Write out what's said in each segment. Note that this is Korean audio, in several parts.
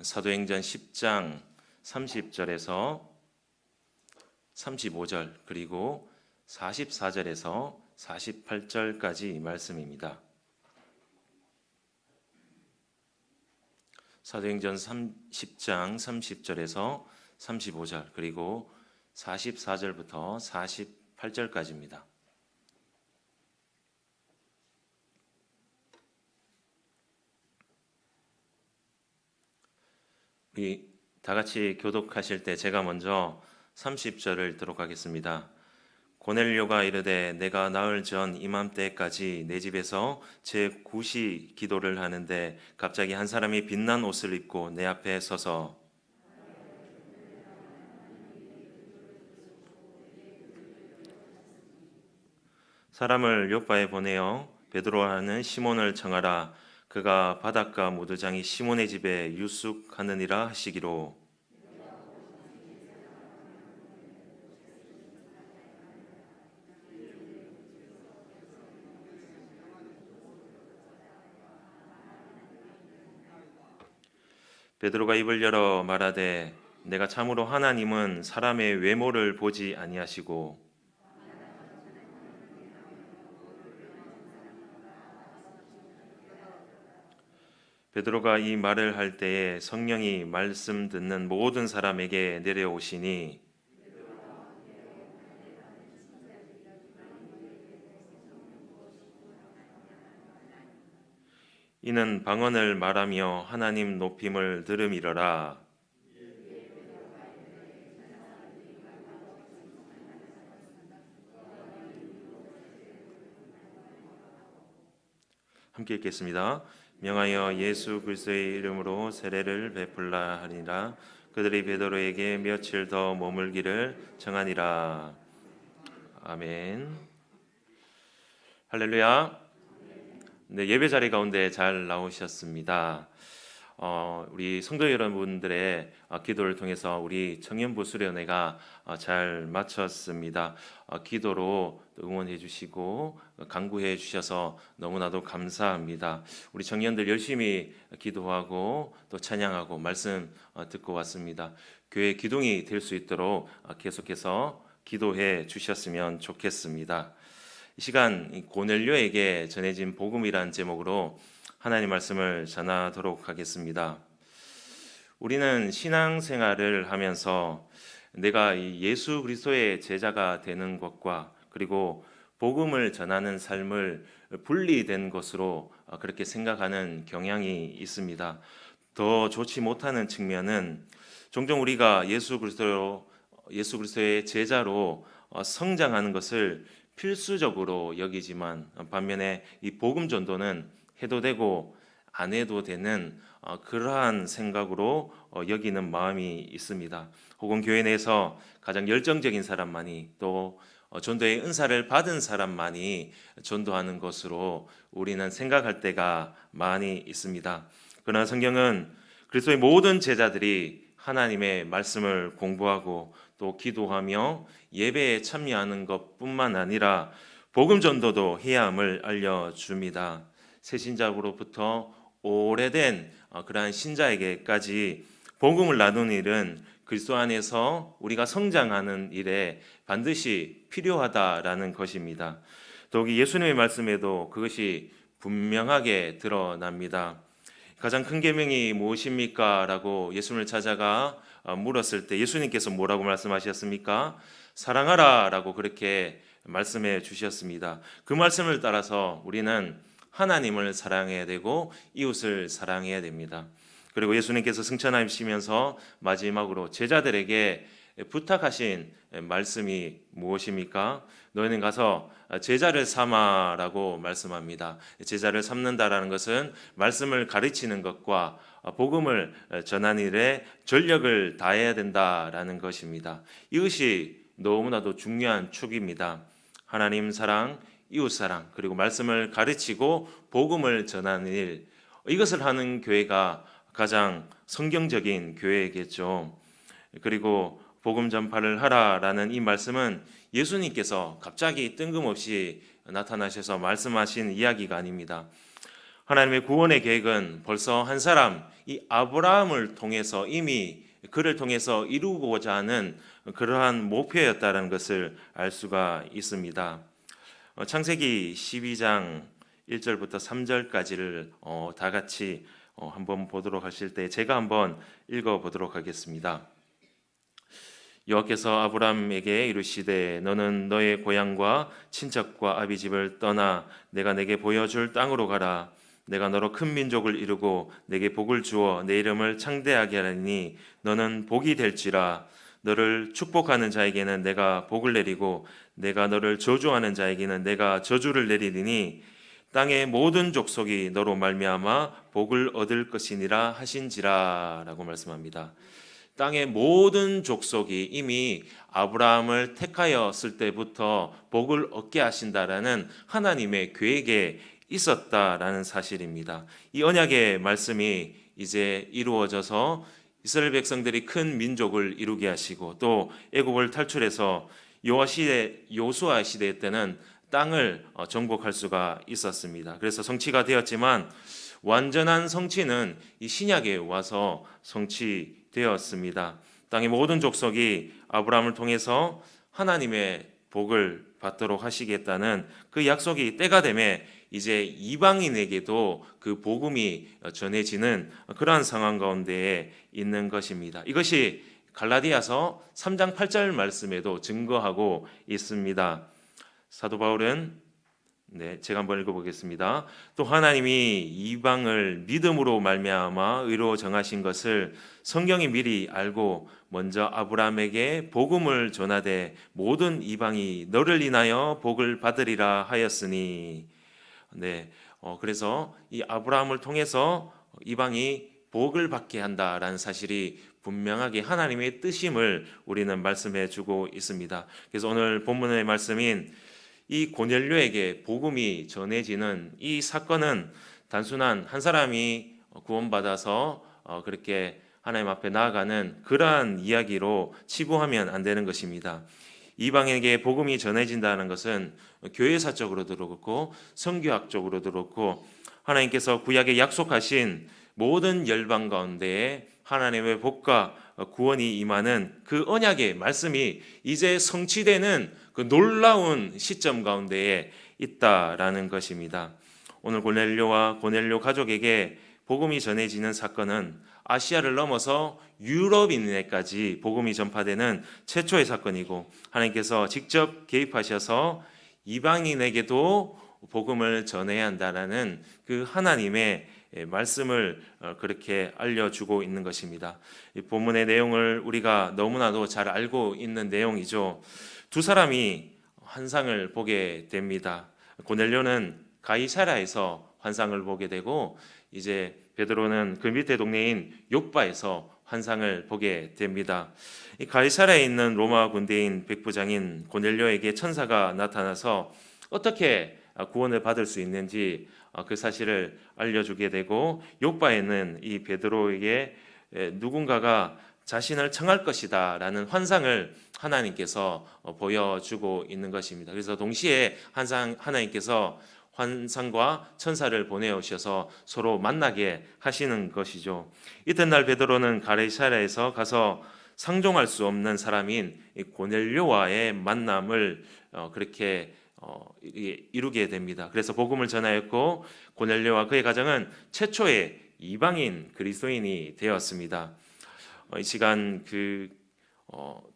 사도행전 10장 30절에서 35절 그리고 44절에서 48절까지 말씀입니다. 사도행전 10장 30절에서 35절 그리고 44절부터 48절까지입니다. 우리 다 같이 교독하실 때 제가 먼저 30절을 읽도록 하겠습니다. 고넬료가 이르되 내가 나흘 전 이맘때까지 내 집에서 제 9시 기도를 하는데 갑자기 한 사람이 빛난 옷을 입고 내 앞에 서서 사람을 요바에 보내어 베드로라는 시몬을 청하라. 그가 바닷가 모두장이 시몬의 집에 유숙하느니라 하시기로. 베드로가 입을 열어 말하되 내가 참으로 하나님은 사람의 외모를 보지 아니하시고 베드로가 이 말을 할 때에 성령이 말씀 듣는 모든 사람에게 내려오시니 이는 방언을 말하며 하나님 높임을 들음이러라. 함께 읽겠습니다. 명하여 예수 그리스도의 이름으로 세례를 베풀라 하니라. 그들이 베드로에게 며칠 더 머물기를 청하니라. 아멘. 할렐루야. 네, 예배 자리 가운데 잘 나오셨습니다. 우리 성도 여러분들의 기도를 통해서 우리 청년부 수련회가 잘 마쳤습니다. 기도로 응원해 주시고 간구해 주셔서 너무나도 감사합니다. 우리 청년들 열심히 기도하고 또 찬양하고 말씀 듣고 왔습니다. 교회 기둥이 될 수 있도록 계속해서 기도해 주셨으면 좋겠습니다. 이 시간 고넬료에게 전해진 복음이란 제목으로 하나님 말씀을 전하도록 하겠습니다. 우리는 신앙생활을 하면서 내가 예수 그리스도의 제자가 되는 것과 그리고 복음을 전하는 삶을 분리된 것으로 그렇게 생각하는 경향이 있습니다. 더 좋지 못하는 측면은 종종 우리가 예수 그리스도의 제자로 성장하는 것을 필수적으로 여기지만 반면에 이 복음 전도는 해도 되고 안 해도 되는 그러한 생각으로 여기는 마음이 있습니다. 혹은 교회 내에서 가장 열정적인 사람만이 또 전도의 은사를 받은 사람만이 전도하는 것으로 우리는 생각할 때가 많이 있습니다. 그러나 성경은 그리스도의 모든 제자들이 하나님의 말씀을 공부하고 또 기도하며 예배에 참여하는 것뿐만 아니라 복음 전도도 해야 함을 알려줍니다. 새신자로부터 오래된 그러한 신자에게까지 복음을 나누는 일은 그리스도 안에서 우리가 성장하는 일에 반드시 필요하다라는 것입니다. 더욱이 예수님의 말씀에도 그것이 분명하게 드러납니다. 가장 큰 계명이 무엇입니까? 라고 예수님을 찾아가 물었을 때 예수님께서 뭐라고 말씀하셨습니까? 사랑하라 라고 그렇게 말씀해 주셨습니다. 그 말씀을 따라서 우리는 하나님을 사랑해야 되고 이웃을 사랑해야 됩니다. 그리고 예수님께서 승천하시면서 마지막으로 제자들에게 부탁하신 말씀이 무엇입니까? 너희는 가서 제자를 삼아라고 말씀합니다. 제자를 삼는다라는 것은 말씀을 가르치는 것과 복음을 전하는 일에 전력을 다해야 된다라는 것입니다. 이것이 너무나도 중요한 축입니다. 하나님 사랑, 이웃 사랑, 그리고 말씀을 가르치고 복음을 전하는 일, 이것을 하는 교회가 가장 성경적인 교회겠죠. 그리고 복음 전파를 하라라는 이 말씀은 예수님께서 갑자기 뜬금없이 나타나셔서 말씀하신 이야기가 아닙니다. 하나님의 구원의 계획은 벌써 한 사람, 이 아브라함을 통해서 이미 그를 통해서 이루고자 하는 그러한 목표였다는 것을 알 수가 있습니다. 창세기 12장 1절부터 3절까지를 다 같이 한번 보도록 하실 때 제가 한번 읽어 보도록 하겠습니다. 여호와께서 아브라함에게 이르시되 너는 너의 고향과 친척과 아비 집을 떠나 내가 내게 보여줄 땅으로 가라. 내가 너로 큰 민족을 이루고 내게 복을 주어 내 이름을 창대하게 하리니 너는 복이 될지라. 너를 축복하는 자에게는 내가 복을 내리고 내가 너를 저주하는 자에게는 내가 저주를 내리리니 땅의 모든 족속이 너로 말미암아 복을 얻을 것이니라 하신지라라고 말씀합니다. 땅의 모든 족속이 이미 아브라함을 택하였을 때부터 복을 얻게 하신다라는 하나님의 계획에 있었다라는 사실입니다. 이 언약의 말씀이 이제 이루어져서 이스라엘 백성들이 큰 민족을 이루게 하시고 또 애굽을 탈출해서 요수아 시대 때는 땅을 정복할 수가 있었습니다. 그래서 성취가 되었지만 완전한 성취는 이 신약에 와서 성취되었습니다. 땅의 모든 족속이 아브라함을 통해서 하나님의 복을 받도록 하시겠다는 그 약속이 때가 되매 이제 이방인에게도 그 복음이 전해지는 그러한 상황 가운데에 있는 것입니다. 이것이 갈라디아서 3장 8절 말씀에도 증거하고 있습니다. 사도 바울은 제가 한번 읽어보겠습니다. 또 하나님이 이방을 믿음으로 말미암아 의로 정하신 것을 성경이 미리 알고 먼저 아브라함에게 복음을 전하되 모든 이방이 너를 인하여 복을 받으리라 하였으니. 그래서 이 아브라함을 통해서 이방이 복을 받게 한다라는 사실이 분명하게 하나님의 뜻임을 우리는 말씀해 주고 있습니다. 그래서 오늘 본문의 말씀인 이 고넬료에게 복음이 전해지는 이 사건은 단순한 한 사람이 구원받아서 그렇게 하나님 앞에 나아가는 그러한 이야기로 치부하면 안 되는 것입니다. 이방에게 복음이 전해진다는 것은 교회사적으로도 그렇고 성교학적으로도 그렇고 하나님께서 구약에 약속하신 모든 열방 가운데에 하나님의 복과 구원이 임하는 그 언약의 말씀이 이제 성취되는 그 놀라운 시점 가운데에 있다라는 것입니다. 오늘 고넬료와 고넬료 가족에게 복음이 전해지는 사건은 아시아를 넘어서 유럽인에까지 복음이 전파되는 최초의 사건이고 하나님께서 직접 개입하셔서 이방인에게도 복음을 전해야 한다라는 그 하나님의 말씀을 그렇게 알려주고 있는 것입니다. 이 본문의 내용을 우리가 너무나도 잘 알고 있는 내용이죠. 두 사람이 환상을 보게 됩니다. 고넬료는 가이사랴에서 환상을 보게 되고 이제 베드로는 그 밑에 동네인 욥바에서 환상을 보게 됩니다. 이 가이사랴에 있는 로마 군대인 백부장인 고넬료에게 천사가 나타나서 어떻게 구원을 받을 수 있는지 그 사실을 알려주게 되고 욥바에는 이 베드로에게 누군가가 자신을 청할 것이다 라는 환상을 하나님께서 보여주고 있는 것입니다. 그래서 동시에 하나님께서 환상과 천사를 보내오셔서 서로 만나게 하시는 것이죠. 이튿날 베드로는 가이사랴에서 가서 상종할 수 없는 사람인 고넬료와의 만남을 그렇게 이루게 됩니다. 그래서 복음을 전하였고 고넬료와 그의 가정은 최초의 이방인 그리스도인이 되었습니다. 이 시간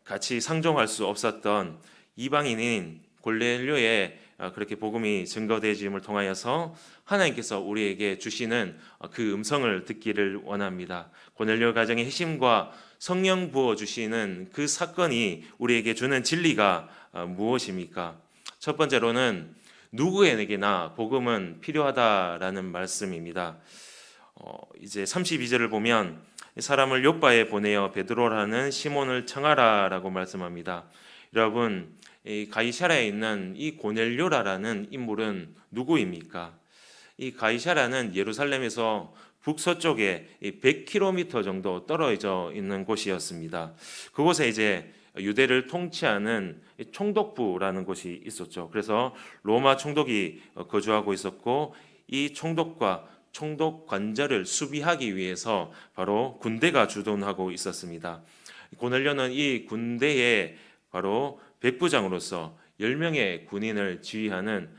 같이 상종할 수 없었던 이방인인 고넬료의 그렇게 복음이 증거되어짐을 통하여서 하나님께서 우리에게 주시는 그 음성을 듣기를 원합니다. 고넬료 가정의 핵심과 성령 부어 주시는 그 사건이 우리에게 주는 진리가 무엇입니까? 첫 번째로는 누구에게나 복음은 필요하다라는 말씀입니다. 이제 32절을 보면 사람을 욥바에 보내어 베드로라는 시몬을 청하라라고 말씀합니다. 여러분, 이 가이사랴에 있는 이 고넬료라는 인물은 누구입니까? 이 가이사랴는 예루살렘에서 북서쪽에 100km 정도 떨어져 있는 곳이었습니다. 그곳에 이제 유대를 통치하는 총독부라는 곳이 있었죠. 그래서 로마 총독이 거주하고 있었고 이 총독과 총독 관절을 수비하기 위해서 바로 군대가 주둔하고 있었습니다. 고넬료는 이 군대의 바로 백부장으로서 10명의 군인을 지휘하는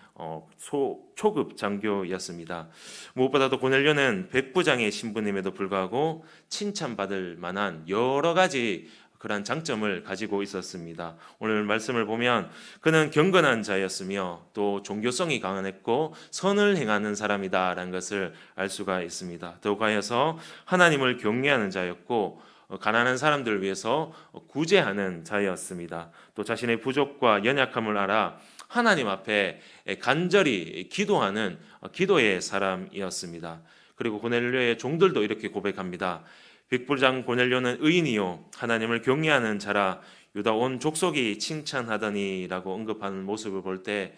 초급 장교였습니다. 무엇보다도 고넬료는 백부장의 신분임에도 불구하고 칭찬받을 만한 여러 가지 그러한 장점을 가지고 있었습니다. 오늘 말씀을 보면 그는 경건한 자였으며 또 종교성이 강했고 선을 행하는 사람이다라는 것을 알 수가 있습니다. 더욱하여서 하나님을 경외하는 자였고 가난한 사람들을 위해서 구제하는 자였습니다. 또 자신의 부족과 연약함을 알아 하나님 앞에 간절히 기도하는 기도의 사람이었습니다. 그리고 고넬료의 종들도 이렇게 고백합니다. 백부장 고넬료는 의인이요 하나님을 경외하는 자라 유다 온 족속이 칭찬하더니라고 언급하는 모습을 볼 때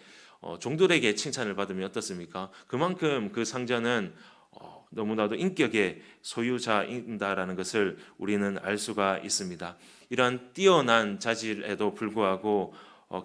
종들에게 칭찬을 받으면 어떻습니까? 그만큼 그 상전은 너무나도 인격의 소유자인다라는 것을 우리는 알 수가 있습니다. 이러한 뛰어난 자질에도 불구하고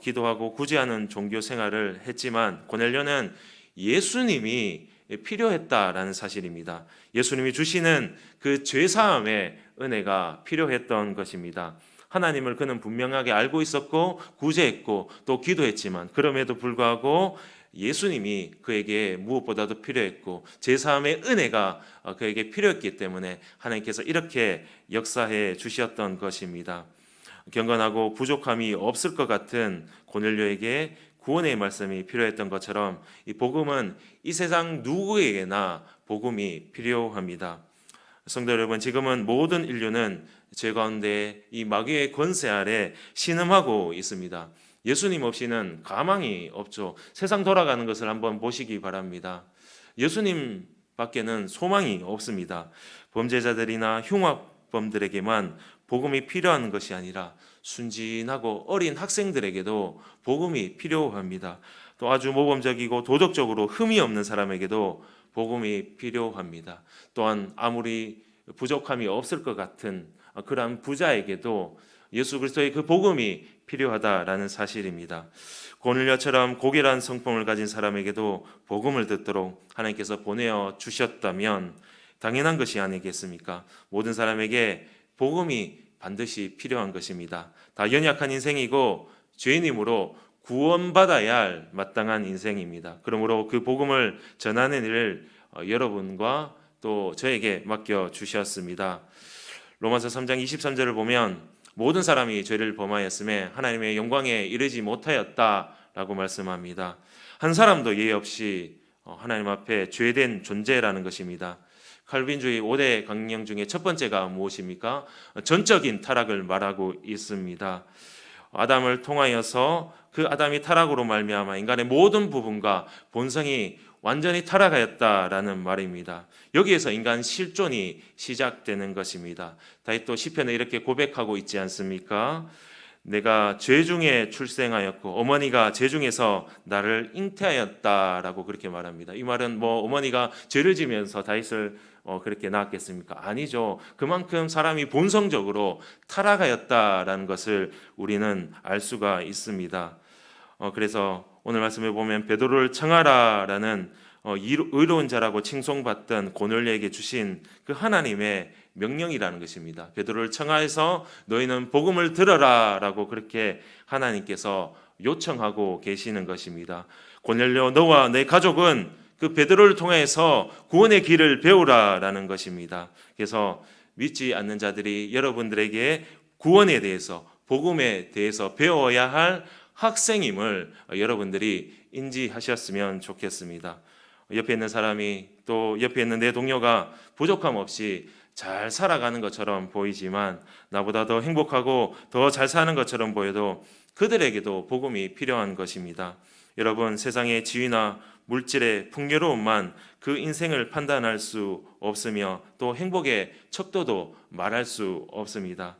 기도하고 구제하는 종교 생활을 했지만 고넬료는 예수님이 필요했다라는 사실입니다. 예수님이 주시는 그 죄사함의 은혜가 필요했던 것입니다. 하나님을 그는 분명하게 알고 있었고 구제했고 또 기도했지만 그럼에도 불구하고 예수님이 그에게 무엇보다도 필요했고 제사함의 은혜가 그에게 필요했기 때문에 하나님께서 이렇게 역사해 주셨던 것입니다. 경건하고 부족함이 없을 것 같은 고넬료에게 구원의 말씀이 필요했던 것처럼 이 복음은 이 세상 누구에게나 복음이 필요합니다. 성도 여러분, 지금은 모든 인류는 죄 가운데 이 마귀의 권세 아래 신음하고 있습니다. 예수님 없이는 가망이 없죠. 세상 돌아가는 것을 한번 보시기 바랍니다. 예수님 밖에는 소망이 없습니다. 범죄자들이나 흉악범들에게만 복음이 필요한 것이 아니라 순진하고 어린 학생들에게도 복음이 필요합니다. 또 아주 모범적이고 도덕적으로 흠이 없는 사람에게도 복음이 필요합니다. 또한 아무리 부족함이 없을 것 같은 그러한 부자에게도 예수 그리스도의 그 복음이 필요하다라는 사실입니다. 고넬료처럼 고결한 성품을 가진 사람에게도 복음을 듣도록 하나님께서 보내어 주셨다면 당연한 것이 아니겠습니까? 모든 사람에게 복음이 반드시 필요한 것입니다. 다 연약한 인생이고 죄인이므로 구원받아야 할 마땅한 인생입니다. 그러므로 그 복음을 전하는 일을 여러분과 또 저에게 맡겨 주셨습니다. 로마서 3장 23절을 보면 모든 사람이 죄를 범하였음에 하나님의 영광에 이르지 못하였다라고 말씀합니다. 한 사람도 예의 없이 하나님 앞에 죄된 존재라는 것입니다. 칼빈주의 5대 강령 중에 첫 번째가 무엇입니까? 전적인 타락을 말하고 있습니다. 아담을 통하여서 그 아담이 타락으로 말미암아 인간의 모든 부분과 본성이 완전히 타락하였다라는 말입니다. 여기에서 인간 실존이 시작되는 것입니다. 다윗도 시편에 이렇게 고백하고 있지 않습니까? 내가 죄 중에 출생하였고 어머니가 죄 중에서 나를 잉태하였다라고 그렇게 말합니다. 이 말은 어머니가 죄를 지면서 다윗을 그렇게 낳았겠습니까? 아니죠. 그만큼 사람이 본성적으로 타락하였다라는 것을 우리는 알 수가 있습니다. 그래서 오늘 말씀에 보면 베드로를 청하라라는 의로운 자라고 칭송받던 고넬료에게 주신 그 하나님의 명령이라는 것입니다. 베드로를 청하여서 너희는 복음을 들어라라고 그렇게 하나님께서 요청하고 계시는 것입니다. 고넬료 너와 내 가족은 그 베드로를 통해서 구원의 길을 배우라라는 것입니다. 그래서 믿지 않는 자들이 여러분들에게 구원에 대해서 복음에 대해서 배워야 할 학생임을 여러분들이 인지하셨으면 좋겠습니다. 옆에 있는 사람이 또 옆에 있는 내 동료가 부족함 없이 잘 살아가는 것처럼 보이지만 나보다 더 행복하고 더 잘 사는 것처럼 보여도 그들에게도 복음이 필요한 것입니다. 여러분, 세상의 지위나 물질의 풍요로움만 그 인생을 판단할 수 없으며 또 행복의 척도도 말할 수 없습니다.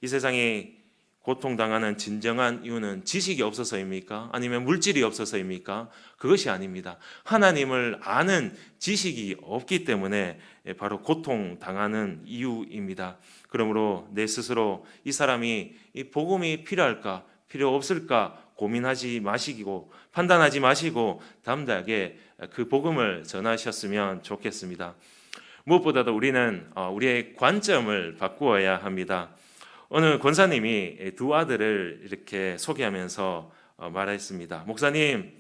이 세상에 고통당하는 진정한 이유는 지식이 없어서입니까? 아니면 물질이 없어서입니까? 그것이 아닙니다. 하나님을 아는 지식이 없기 때문에 바로 고통당하는 이유입니다. 그러므로 내 스스로 이 사람이 이 복음이 필요할까, 필요 없을까 고민하지 마시고 판단하지 마시고 담대하게 그 복음을 전하셨으면 좋겠습니다. 무엇보다도 우리는 우리의 관점을 바꾸어야 합니다. 어느 권사님이 두 아들을 이렇게 소개하면서 말했습니다. 목사님,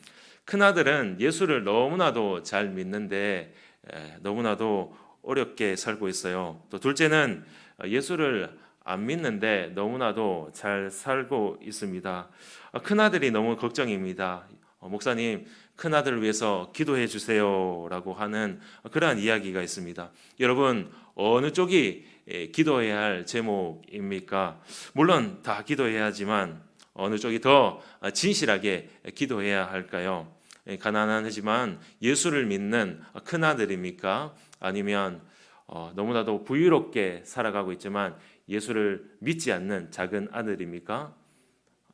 큰 아들은 예수를 너무나도 잘 믿는데 너무나도 어렵게 살고 있어요. 또 둘째는 예수를 안 믿는데 너무나도 잘 살고 있습니다. 큰 아들이 너무 걱정입니다. 목사님, 큰 아들을 위해서 기도해 주세요라고 하는 그러한 이야기가 있습니다. 여러분, 어느 쪽이 기도해야 할 제목입니까? 물론 다 기도해야 하지만 어느 쪽이 더 진실하게 기도해야 할까요? 가난하지만 예수를 믿는 큰 아들입니까? 아니면 너무나도 부유롭게 살아가고 있지만 예수를 믿지 않는 작은 아들입니까?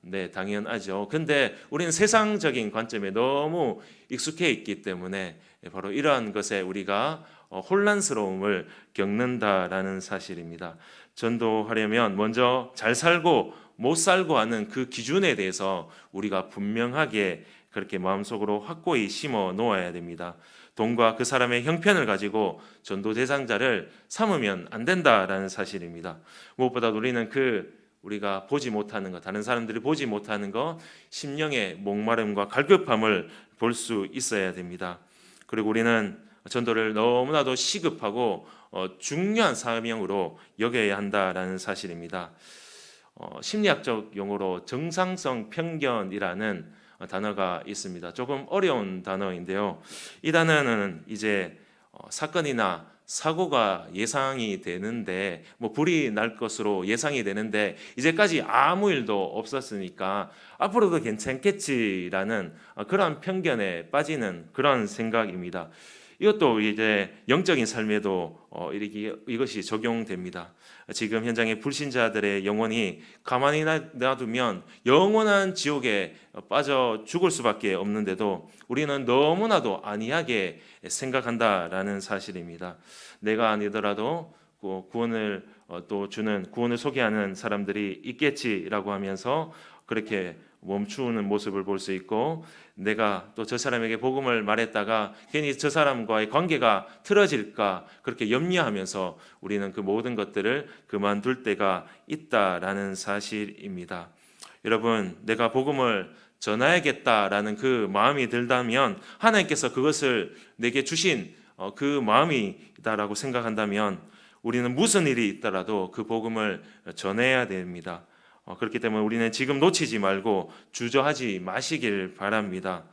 네, 당연하죠. 근데 우리는 세상적인 관점에 너무 익숙해 있기 때문에 바로 이러한 것에 우리가 혼란스러움을 겪는다라는 사실입니다. 전도하려면 먼저 잘 살고 못 살고 하는 그 기준에 대해서 우리가 분명하게 그렇게 마음속으로 확고히 심어 놓아야 됩니다. 돈과 그 사람의 형편을 가지고 전도 대상자를 삼으면 안 된다라는 사실입니다. 무엇보다 우리는 우리가 보지 못하는 것, 다른 사람들이 보지 못하는 것, 심령의 목마름과 갈급함을 볼 수 있어야 됩니다. 그리고 우리는 전도를 너무나도 시급하고 중요한 사명으로 여겨야 한다라는 사실입니다. 심리학적 용어로 정상성 편견이라는 단어가 있습니다. 조금 어려운 단어인데요. 이 단어는 이제 사건이나 사고가 예상이 되는데 불이 날 것으로 예상이 되는데 이제까지 아무 일도 없었으니까 앞으로도 괜찮겠지라는 그런 편견에 빠지는 그런 생각입니다. 이것도 이제 영적인 삶에도 이것이 적용됩니다. 지금 현장의 불신자들의 영혼이 가만히 놔두면 영원한 지옥에 빠져 죽을 수밖에 없는데도 우리는 너무나도 안이하게 생각한다라는 사실입니다. 내가 아니더라도 구원을 또 주는 구원을 소개하는 사람들이 있겠지라고 하면서 그렇게 멈추는 모습을 볼 수 있고, 내가 또 저 사람에게 복음을 말했다가 괜히 저 사람과의 관계가 틀어질까 그렇게 염려하면서 우리는 그 모든 것들을 그만둘 때가 있다라는 사실입니다. 여러분, 내가 복음을 전해야겠다라는 그 마음이 들다면, 하나님께서 그것을 내게 주신 그 마음이다라고 생각한다면 우리는 무슨 일이 있더라도 그 복음을 전해야 됩니다. 그렇기 때문에 우리는 지금 놓치지 말고 주저하지 마시길 바랍니다.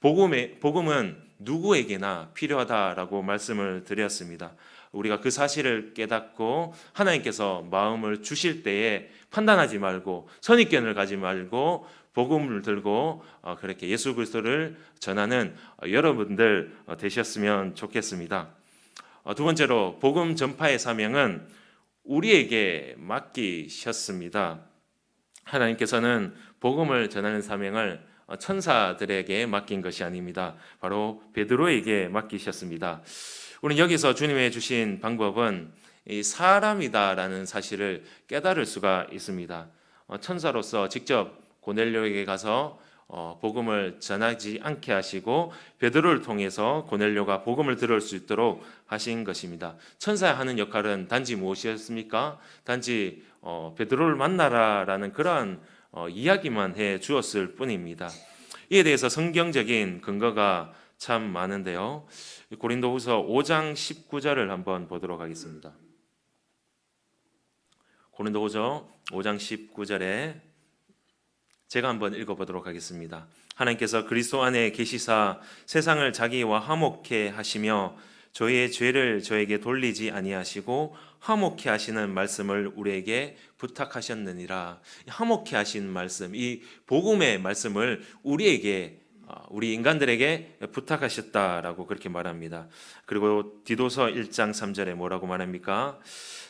복음은 누구에게나 필요하다라고 말씀을 드렸습니다. 우리가 그 사실을 깨닫고 하나님께서 마음을 주실 때에 판단하지 말고 선입견을 가지 말고 복음을 들고 그렇게 예수 그리스도를 전하는 여러분들 되셨으면 좋겠습니다. 두 번째로 복음 전파의 사명은 우리에게 맡기셨습니다. 하나님께서는 복음을 전하는 사명을 천사들에게 맡긴 것이 아닙니다. 바로 베드로에게 맡기셨습니다. 우리는 여기서 주님의 주신 방법은 이 사람이다라는 사실을 깨달을 수가 있습니다. 천사로서 직접 고넬료에게 가서 복음을 전하지 않게 하시고 베드로를 통해서 고넬료가 복음을 들을 수 있도록 하신 것입니다. 천사가 하는 역할은 단지 무엇이었습니까? 단지 베드로를 만나라라는 그러한 이야기만 해 주었을 뿐입니다. 이에 대해서 성경적인 근거가 참 많은데요. 고린도후서 5장 19절을 한번 보도록 하겠습니다. 고린도후서 5장 19절에 제가 한번 읽어보도록 하겠습니다. 하나님께서 그리스도 안에 계시사 세상을 자기와 화목케 하시며 저희의 죄를 저에게 돌리지 아니하시고 화목케 하시는 말씀을 우리에게 부탁하셨느니라. 화목케 하신 말씀, 이 복음의 말씀을 우리에게, 우리 인간들에게 부탁하셨다라고 그렇게 말합니다. 그리고 디도서 1장 3절에 뭐라고 말합니까?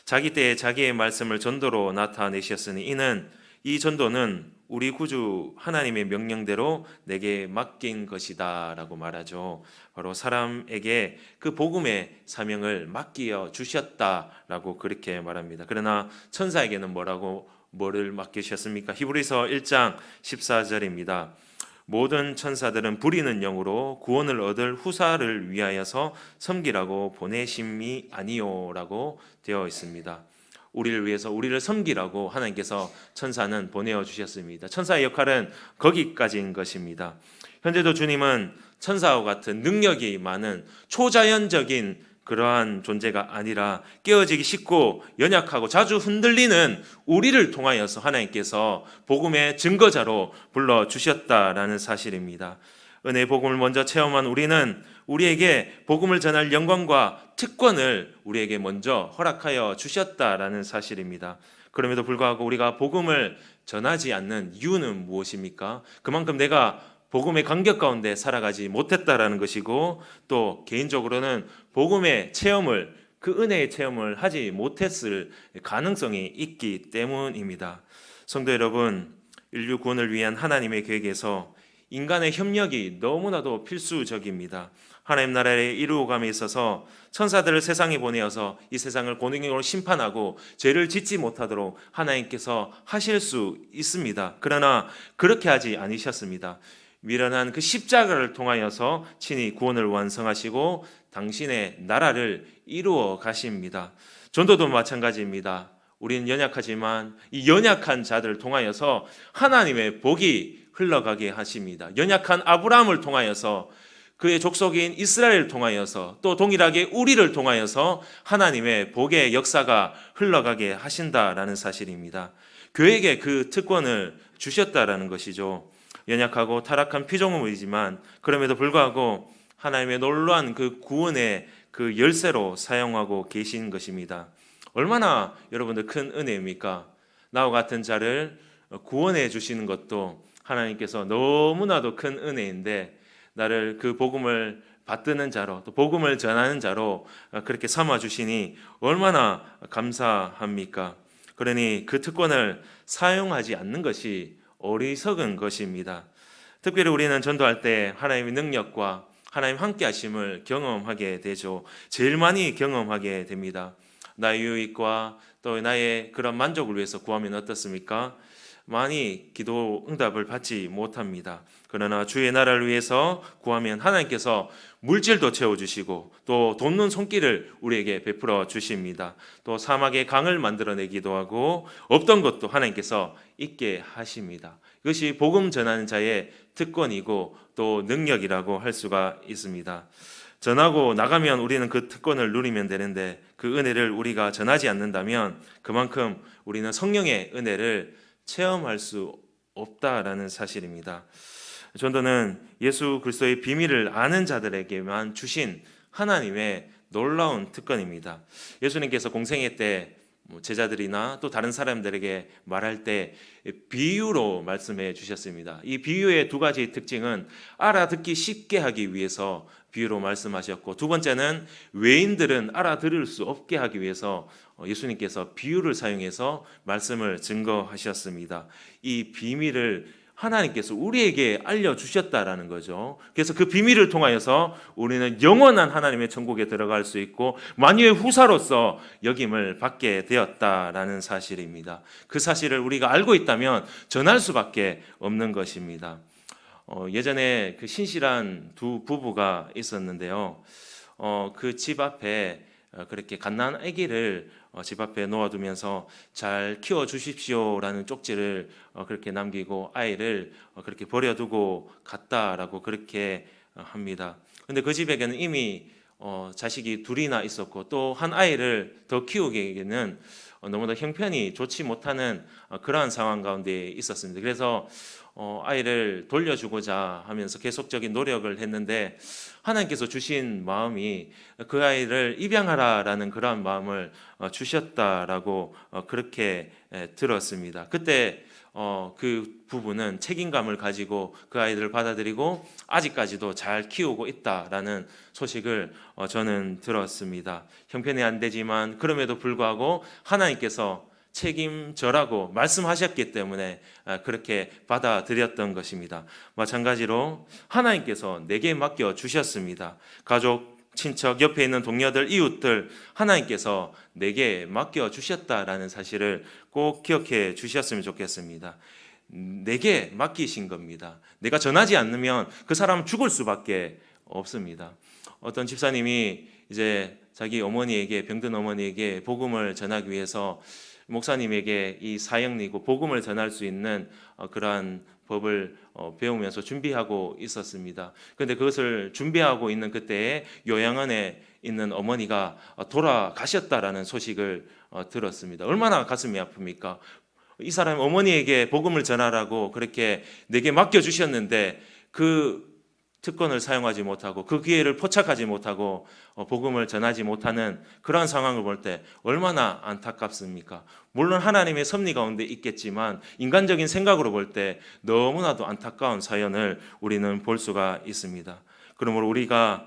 자기 때에 자기의 말씀을 전도로 나타내셨으니 이는 이 전도는 우리 구주 하나님의 명령대로 내게 맡긴 것이다 라고 말하죠. 바로 사람에게 그 복음의 사명을 맡겨 주셨다라고 그렇게 말합니다. 그러나 천사에게는 뭐를 맡기셨습니까? 히브리서 1장 14절입니다. 모든 천사들은 부리는 영으로 구원을 얻을 후사를 위하여서 섬기라고 보내심이 아니요라고 되어 있습니다. 우리를 위해서 우리를 섬기라고 하나님께서 천사는 보내어 주셨습니다. 천사의 역할은 거기까지인 것입니다. 현재도 주님은 천사와 같은 능력이 많은 초자연적인 그러한 존재가 아니라 깨어지기 쉽고 연약하고 자주 흔들리는 우리를 통하여서 하나님께서 복음의 증거자로 불러주셨다라는 사실입니다. 은혜의 복음을 먼저 체험한 우리는 우리에게 복음을 전할 영광과 특권을 우리에게 먼저 허락하여 주셨다라는 사실입니다. 그럼에도 불구하고 우리가 복음을 전하지 않는 이유는 무엇입니까? 그만큼 내가 복음의 간격 가운데 살아가지 못했다라는 것이고, 또 개인적으로는 복음의 체험을, 그 은혜의 체험을 하지 못했을 가능성이 있기 때문입니다. 성도 여러분, 인류 구원을 위한 하나님의 계획에서 인간의 협력이 너무나도 필수적입니다. 하나님 나라의 이루어감에 있어서 천사들을 세상에 보내어서 이 세상을 공의로 심판하고 죄를 짓지 못하도록 하나님께서 하실 수 있습니다. 그러나 그렇게 하지 않으셨습니다. 미련한 그 십자가를 통하여서 친히 구원을 완성하시고 당신의 나라를 이루어 가십니다. 전도도 마찬가지입니다. 우리는 연약하지만 이 연약한 자들을 통하여서 하나님의 복이 흘러가게 하십니다. 연약한 아브라함을 통하여서, 그의 족속인 이스라엘을 통하여서, 또 동일하게 우리를 통하여서 하나님의 복의 역사가 흘러가게 하신다라는 사실입니다. 교회에게 그 특권을 주셨다라는 것이죠. 연약하고 타락한 피조물이지만 그럼에도 불구하고 하나님의 놀라운 그 구원의 그 열쇠로 사용하고 계신 것입니다. 얼마나 여러분들 큰 은혜입니까? 나와 같은 자를 구원해 주시는 것도 하나님께서 너무나도 큰 은혜인데, 나를 그 복음을 받드는 자로, 또 복음을 전하는 자로 그렇게 삼아 주시니 얼마나 감사합니까? 그러니 그 특권을 사용하지 않는 것이 어리석은 것입니다. 특별히 우리는 전도할 때 하나님의 능력과 하나님 함께 하심을 경험하게 되죠. 제일 많이 경험하게 됩니다. 나의 유익과 또 나의 그런 만족을 위해서 구하면 어떻습니까? 많이 기도 응답을 받지 못합니다. 그러나 주의 나라를 위해서 구하면 하나님께서 물질도 채워주시고 또 돕는 손길을 우리에게 베풀어 주십니다. 또 사막에 강을 만들어내기도 하고 없던 것도 하나님께서 있게 하십니다. 이것이 복음 전하는 자의 특권이고 또 능력이라고 할 수가 있습니다. 전하고 나가면 우리는 그 특권을 누리면 되는데, 그 은혜를 우리가 전하지 않는다면 그만큼 우리는 성령의 은혜를 체험할 수 없다라는 사실입니다. 전도는 예수 그리스도의 비밀을 아는 자들에게만 주신 하나님의 놀라운 특권입니다. 예수님께서 공생애 때 제자들이나 또 다른 사람들에게 말할 때 비유로 말씀해 주셨습니다. 이 비유의 두 가지 특징은 알아듣기 쉽게 하기 위해서 비유로 말씀하셨고, 두 번째는 외인들은 알아들을 수 없게 하기 위해서 예수님께서 비유를 사용해서 말씀을 증거하셨습니다. 이 비밀을 하나님께서 우리에게 알려주셨다라는 거죠. 그래서 그 비밀을 통하여서 우리는 영원한 하나님의 천국에 들어갈 수 있고 만유의 후사로서 역임을 받게 되었다라는 사실입니다. 그 사실을 우리가 알고 있다면 전할 수밖에 없는 것입니다. 예전에 그 신실한 두 부부가 있었는데요. 그 집 앞에 그렇게 갓난 아기를 집 앞에 놓아두면서 잘 키워 주십시오라는 쪽지를 그렇게 남기고 아이를 그렇게 버려두고 갔다라고 그렇게 합니다. 근데 그 집에게는 이미 자식이 둘이나 있었고 또 한 아이를 더 키우기에는 너무나 형편이 좋지 못하는 그러한 상황 가운데 있었습니다. 그래서 아이를 돌려주고자 하면서 계속적인 노력을 했는데, 하나님께서 주신 마음이 그 아이를 입양하라라는 그러한 마음을 주셨다라고 그렇게 들었습니다. 그때 그 부부는 책임감을 가지고 그 아이들을 받아들이고 아직까지도 잘 키우고 있다라는 소식을 저는 들었습니다. 형편이 안 되지만 그럼에도 불구하고 하나님께서 책임져라고 말씀하셨기 때문에 그렇게 받아들였던 것입니다. 마찬가지로 하나님께서 내게 맡겨 주셨습니다. 가족, 친척, 옆에 있는 동료들, 이웃들, 하나님께서 내게 맡겨 주셨다라는 사실을 꼭 기억해 주셨으면 좋겠습니다. 내게 맡기신 겁니다. 내가 전하지 않으면 그 사람은 죽을 수밖에 없습니다. 어떤 집사님이 이제 자기 어머니에게, 병든 어머니에게 복음을 전하기 위해서 목사님에게 이 사역이고 복음을 전할 수 있는 그러한 법을 배우면서 준비하고 있었습니다. 그런데 그것을 준비하고 있는 그때에 요양원에 있는 어머니가 돌아가셨다라는 소식을 들었습니다. 얼마나 가슴이 아픕니까? 이 사람 어머니에게 복음을 전하라고 그렇게 내게 맡겨주셨는데 그 특권을 사용하지 못하고 그 기회를 포착하지 못하고 복음을 전하지 못하는 그러한 상황을 볼 때 얼마나 안타깝습니까? 물론 하나님의 섭리 가운데 있겠지만 인간적인 생각으로 볼 때 너무나도 안타까운 사연을 우리는 볼 수가 있습니다. 그러므로 우리가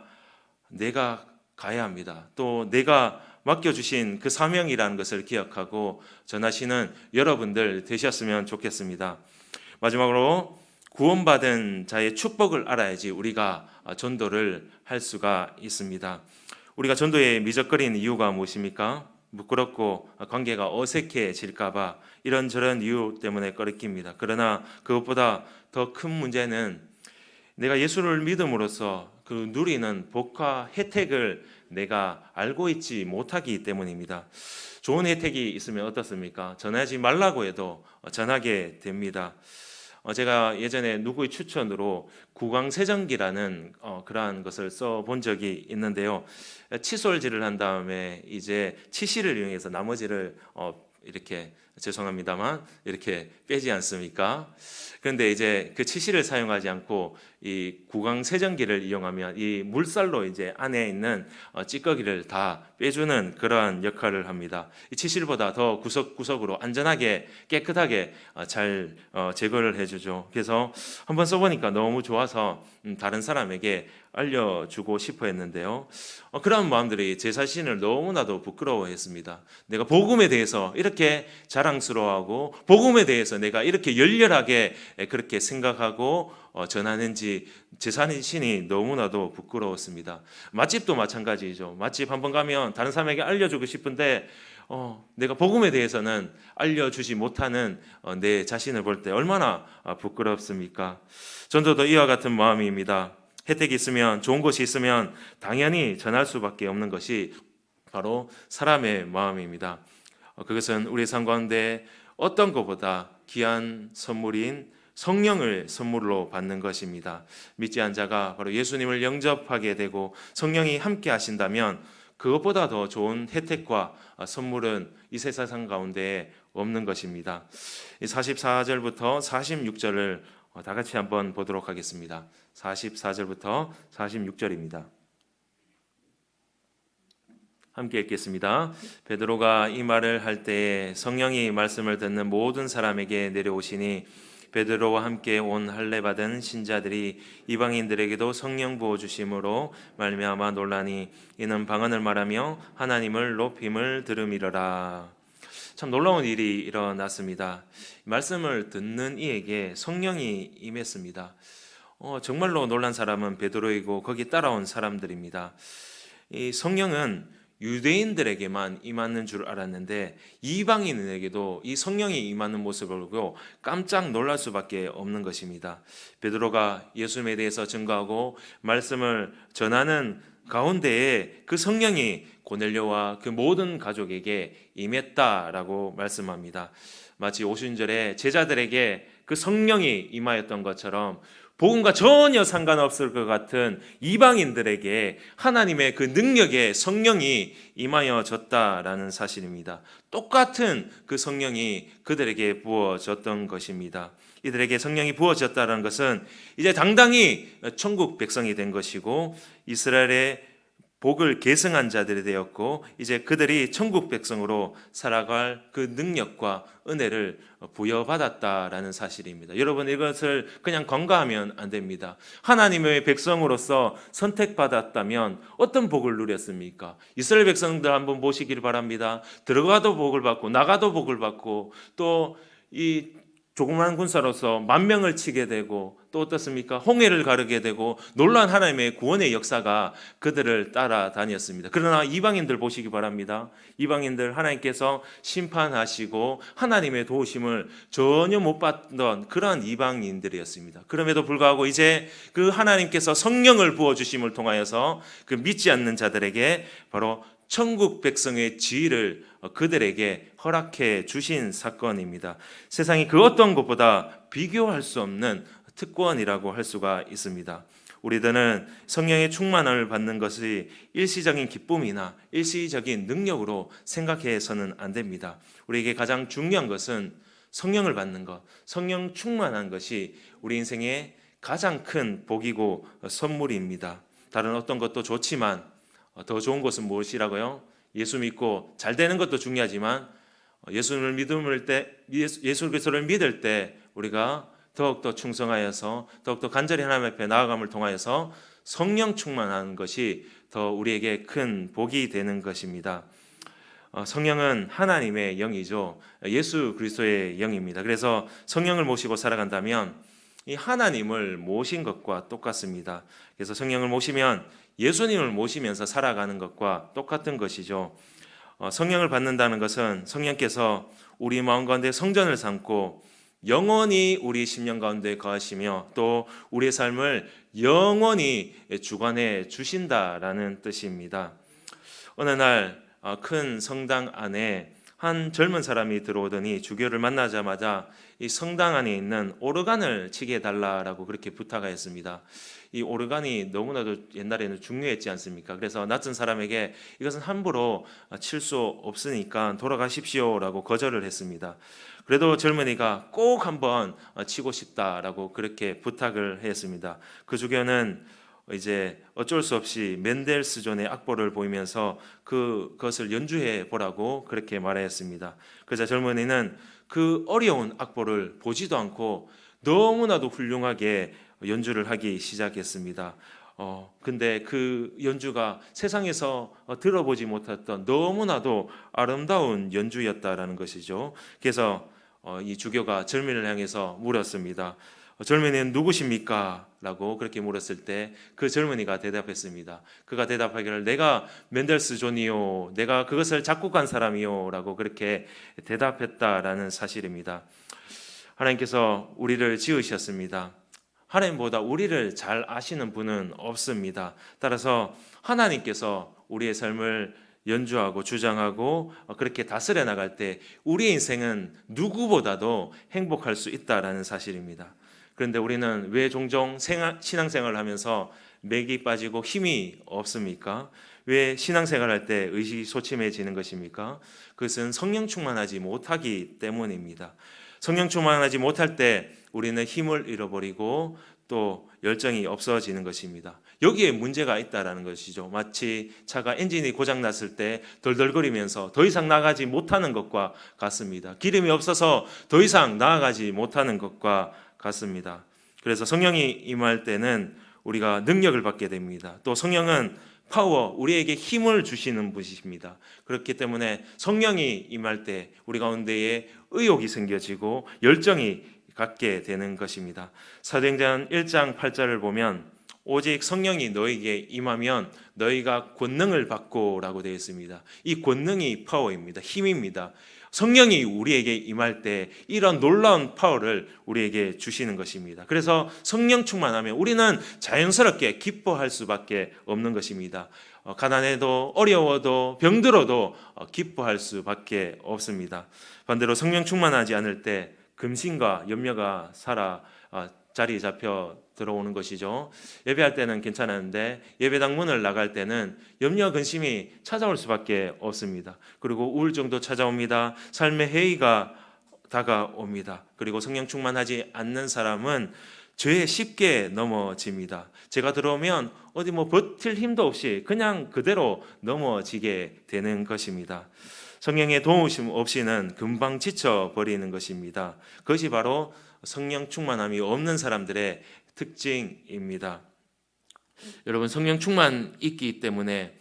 내가 가야 합니다. 또 내가 맡겨주신 그 사명이라는 것을 기억하고 전하시는 여러분들 되셨으면 좋겠습니다. 마지막으로 구원받은 자의 축복을 알아야지 우리가 전도를 할 수가 있습니다. 우리가 전도에 미적거리는 이유가 무엇입니까? 부끄럽고 관계가 어색해질까봐 이런저런 이유 때문에 꺼리킵니다. 그러나 그것보다 더 큰 문제는 내가 예수를 믿음으로써 그 누리는 복과 혜택을 내가 알고 있지 못하기 때문입니다. 좋은 혜택이 있으면 어떻습니까? 전하지 말라고 해도 전하게 됩니다. 제가 예전에 누구의 추천으로 구강세정기라는 그러한 것을 써본 적이 있는데요. 칫솔질을 한 다음에 이제 치실을 이용해서 나머지를 이렇게 죄송합니다만 이렇게 빼지 않습니까? 그런데 이제 그 치실을 사용하지 않고 이 구강 세정기를 이용하면 이 물살로 이제 안에 있는 찌꺼기를 다 빼주는 그러한 역할을 합니다. 이 치실보다 더 구석구석으로 안전하게 깨끗하게 잘 제거를 해주죠. 그래서 한번 써보니까 너무 좋아서 다른 사람에게 알려주고 싶어 했는데요. 그런 마음들이 제 자신을 너무나도 부끄러워했습니다. 내가 복음에 대해서 이렇게 자랑스러워하고 복음에 대해서 내가 이렇게 열렬하게 그렇게 생각하고 전하는지 제 자신이 너무나도 부끄러웠습니다. 맛집도 마찬가지죠. 맛집 한번 가면 다른 사람에게 알려주고 싶은데 내가 복음에 대해서는 알려주지 못하는 내 자신을 볼 때 얼마나 부끄럽습니까? 전도도 이와 같은 마음입니다. 혜택이 있으면, 좋은 것이 있으면 당연히 전할 수밖에 없는 것이 바로 사람의 마음입니다. 그것은 우리 삶 가운데 어떤 것보다 귀한 선물인 성령을 선물로 받는 것입니다. 믿지 않은 자가 바로 예수님을 영접하게 되고 성령이 함께 하신다면 그것보다 더 좋은 혜택과 선물은 이 세상 가운데 없는 것입니다. 44절부터 46절을 다 같이 한번 보도록 하겠습니다. 44절부터 46절입니다. 함께 읽겠습니다. 베드로가 이 말을 할 때에 성령이 말씀을 듣는 모든 사람에게 내려오시니 베드로와 함께 온 할례 받은 신자들이 이방인들에게도 성령 부어 주심으로 말미암아 놀라니 이는 방언을 말하며 하나님을 높임을 들음이러라. 참 놀라운 일이 일어났습니다. 말씀을 듣는 이에게 성령이 임했습니다. 정말로 놀란 사람은 베드로이고 거기 따라온 사람들입니다. 이 성령은 유대인들에게만 임하는 줄 알았는데 이방인에게도 이 성령이 임하는 모습을 보고 깜짝 놀랄 수밖에 없는 것입니다. 베드로가 예수님에 대해서 증거하고 말씀을 전하는 가운데에 그 성령이 고넬료와 그 모든 가족에게 임했다라고 말씀합니다. 마치 오순절에 제자들에게 그 성령이 임하였던 것처럼 복음과 전혀 상관없을 것 같은 이방인들에게 하나님의 그 능력의 성령이 임하여졌다라는 사실입니다. 똑같은 그 성령이 그들에게 부어졌던 것입니다. 이들에게 성령이 부어졌다는 것은 이제 당당히 천국 백성이 된 것이고 이스라엘의 복을 계승한 자들이 되었고 이제 그들이 천국 백성으로 살아갈 그 능력과 은혜를 부여받았다라는 사실입니다. 여러분 이것을 그냥 간과하면 안 됩니다. 하나님의 백성으로서 선택받았다면 어떤 복을 누렸습니까? 이스라엘 백성들 한번 보시기를 바랍니다. 들어가도 복을 받고 나가도 복을 받고 또 이 조그마한 군사로서 만 명을 치게 되고 또 어떻습니까? 홍해를 가르게 되고 놀라운 하나님의 구원의 역사가 그들을 따라다녔습니다. 그러나 이방인들 보시기 바랍니다. 이방인들 하나님께서 심판하시고 하나님의 도우심을 전혀 못 받던 그러한 이방인들이었습니다. 그럼에도 불구하고 이제 그 하나님께서 성령을 부어주심을 통하여서 그 믿지 않는 자들에게 바로 천국 백성의 지위를 그들에게 허락해 주신 사건입니다. 세상이 그 어떤 것보다 비교할 수 없는 특권이라고 할 수가 있습니다. 우리들은 성령의 충만함을 받는 것이 일시적인 기쁨이나 일시적인 능력으로 생각해서는 안 됩니다. 우리에게 가장 중요한 것은 성령을 받는 것, 성령 충만한 것이 우리 인생의 가장 큰 복이고 선물입니다. 다른 어떤 것도 좋지만 더 좋은 것은 무엇이라고요? 예수 믿고 잘 되는 것도 중요하지만 예수 그리스도를 믿을 때 우리가 더욱더 충성하여서 더욱더 간절히 하나님 앞에 나아감을 통하여서 성령 충만한 것이 더 우리에게 큰 복이 되는 것입니다. 성령은 하나님의 영이죠. 예수 그리스도의 영입니다. 그래서 성령을 모시고 살아간다면 이 하나님을 모신 것과 똑같습니다. 그래서 성령을 모시면 예수님을 모시면서 살아가는 것과 똑같은 것이죠. 성령을 받는다는 것은 성령께서 우리 마음 가운데 성전을 삼고 영원히 우리 심령 가운데 거하시며 또 우리의 삶을 영원히 주관해 주신다라는 뜻입니다. 어느 날 큰 성당 안에 한 젊은 사람이 들어오더니 주교를 만나자마자 이 성당 안에 있는 오르간을 치게 해달라고 그렇게 부탁하였습니다. 이 오르간이 너무나도 옛날에는 중요했지 않습니까? 그래서 낯선 사람에게 이것은 함부로 칠 수 없으니까 돌아가십시오라고 거절을 했습니다. 그래도 젊은이가 꼭 한번 치고 싶다라고 그렇게 부탁을 했습니다. 그 주교는 이제 어쩔 수 없이 멘델스존의 악보를 보이면서 그것을 연주해 보라고 그렇게 말하였습니다. 그래서 젊은이는 그 어려운 악보를 보지도 않고 너무나도 훌륭하게 연주를 하기 시작했습니다. 근데 그 연주가 세상에서 들어보지 못했던 너무나도 아름다운 연주였다라는 것이죠. 그래서 이 주교가 젊은이를 향해서 물었습니다. 젊은이는 누구십니까? 라고 그렇게 물었을 때 그 젊은이가 대답했습니다. 그가 대답하기를 내가 멘델스존이요, 내가 그것을 작곡한 사람이요 라고 그렇게 대답했다라는 사실입니다. 하나님께서 우리를 지으셨습니다. 하나님보다 우리를 잘 아시는 분은 없습니다. 따라서 하나님께서 우리의 삶을 연주하고 주장하고 그렇게 다스려 나갈 때 우리의 인생은 누구보다도 행복할 수 있다라는 사실입니다. 그런데 우리는 왜 종종 신앙생활을 하면서 맥이 빠지고 힘이 없습니까? 왜 신앙생활을 할 때 의기소침해지는 것입니까? 그것은 성령 충만하지 못하기 때문입니다. 성령 충만하지 못할 때 우리는 힘을 잃어버리고 또 열정이 없어지는 것입니다. 여기에 문제가 있다라는 것이죠. 마치 차가 엔진이 고장 났을 때 덜덜거리면서 더 이상 나가지 못하는 것과 같습니다. 기름이 없어서 더 이상 나아가지 못하는 것과 같습니다. 그래서 성령이 임할 때는 우리가 능력을 받게 됩니다. 또 성령은 파워, 우리에게 힘을 주시는 분이십니다. 그렇기 때문에 성령이 임할 때 우리 가운데에 의욕이 생겨지고 열정이 갖게 되는 것입니다. 사도행전 1장 8절을 보면 오직 성령이 너에게 임하면 너희가 권능을 받고 라고 되어 있습니다. 이 권능이 파워입니다. 힘입니다. 성령이 우리에게 임할 때 이런 놀라운 파워를 우리에게 주시는 것입니다. 그래서 성령 충만하면 우리는 자연스럽게 기뻐할 수밖에 없는 것입니다. 가난해도 어려워도 병들어도 기뻐할 수밖에 없습니다. 반대로 성령 충만하지 않을 때 금신과 염려가 자리에 잡혀 들어오는 것이죠. 예배할 때는 괜찮았는데 예배당 문을 나갈 때는 염려 근심이 찾아올 수밖에 없습니다. 그리고 우울증도 찾아옵니다. 삶의 해이가 다가옵니다. 그리고 성령 충만하지 않는 사람은 죄에 쉽게 넘어집니다. 제가 들어오면 어디 버틸 힘도 없이 그냥 그대로 넘어지게 되는 것입니다. 성령의 도우심 없이는 금방 지쳐버리는 것입니다. 그것이 바로 성령 충만함이 없는 사람들의 특징입니다. 여러분, 성령 충만 있기 때문에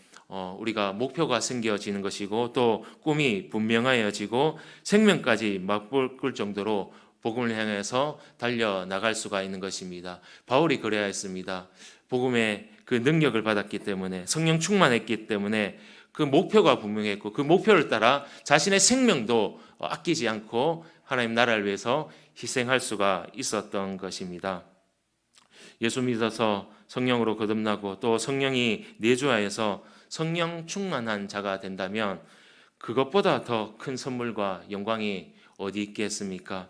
우리가 목표가 생겨지는 것이고 또 꿈이 분명하여지고 생명까지 맛볼 정도로 복음을 향해서 달려나갈 수가 있는 것입니다. 바울이 그래야 했습니다. 복음의 그 능력을 받았기 때문에, 성령 충만했기 때문에 그 목표가 분명했고, 그 목표를 따라 자신의 생명도 아끼지 않고 하나님 나라를 위해서 희생할 수가 있었던 것입니다. 예수 믿어서 성령으로 거듭나고 또 성령이 내주하여서 성령 충만한 자가 된다면 그것보다 더 큰 선물과 영광이 어디 있겠습니까?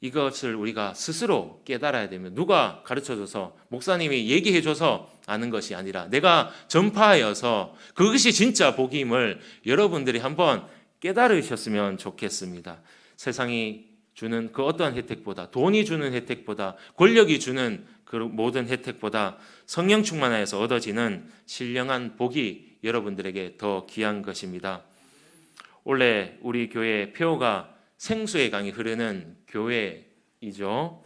이것을 우리가 스스로 깨달아야 되면, 누가 가르쳐줘서, 목사님이 얘기해줘서 아는 것이 아니라 내가 전파하여서 그것이 진짜 복임을 여러분들이 한번 깨달으셨으면 좋겠습니다. 세상이 주는 그 어떠한 혜택보다, 돈이 주는 혜택보다, 권력이 주는 그 모든 혜택보다 성령 충만하여서 얻어지는 신령한 복이 여러분들에게 더 귀한 것입니다. 원래 우리 교회 표어가 생수의 강이 흐르는 교회이죠.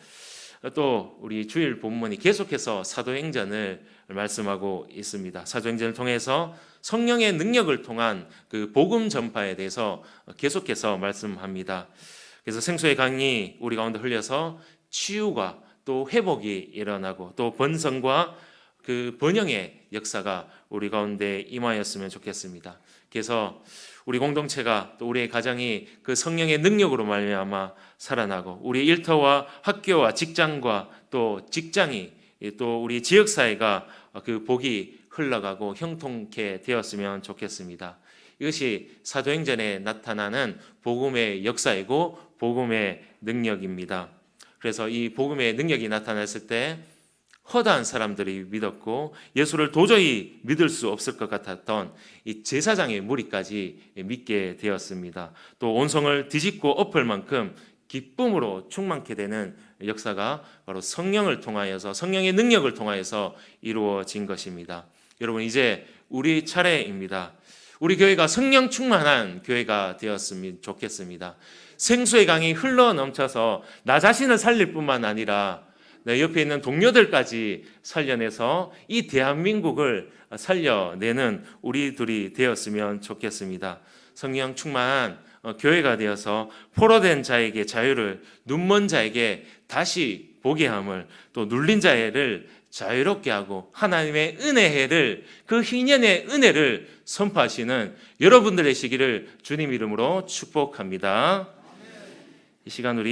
또 우리 주일 본문이 계속해서 사도행전을 말씀하고 있습니다. 사도행전을 통해서 성령의 능력을 통한 그 복음 전파에 대해서 계속해서 말씀합니다. 그래서 생수의 강이 우리 가운데 흘려서 치유가 또 회복이 일어나고 또 번성과 그 번영의 역사가 우리 가운데 임하였으면 좋겠습니다. 그래서 우리 공동체가 또 우리의 가정이 그 성령의 능력으로 말미암아 살아나고, 우리 일터와 학교와 직장과 또 직장이 또 우리 지역사회가 그 복이 흘러가고 형통케 되었으면 좋겠습니다. 이것이 사도행전에 나타나는 복음의 역사이고 복음의 능력입니다. 그래서 이 복음의 능력이 나타났을 때 허다한 사람들이 믿었고 예수를 도저히 믿을 수 없을 것 같았던 이 제사장의 무리까지 믿게 되었습니다. 또 온성을 뒤집고 엎을 만큼 기쁨으로 충만케 되는 역사가 바로 성령을 통하여서, 성령의 능력을 통하여서 이루어진 것입니다. 여러분, 이제 우리 차례입니다. 우리 교회가 성령 충만한 교회가 되었으면 좋겠습니다. 생수의 강이 흘러 넘쳐서 나 자신을 살릴 뿐만 아니라 내 옆에 있는 동료들까지 살려내서 이 대한민국을 살려내는 우리들이 되었으면 좋겠습니다. 성령 충만한 교회가 되어서 포로된 자에게 자유를, 눈먼 자에게 다시 보게 함을, 또 눌린 자를 자유롭게 하고 하나님의 은혜를, 그 희년의 은혜를 선포하시는 여러분들의 시기를 주님 이름으로 축복합니다. 이 시간 우리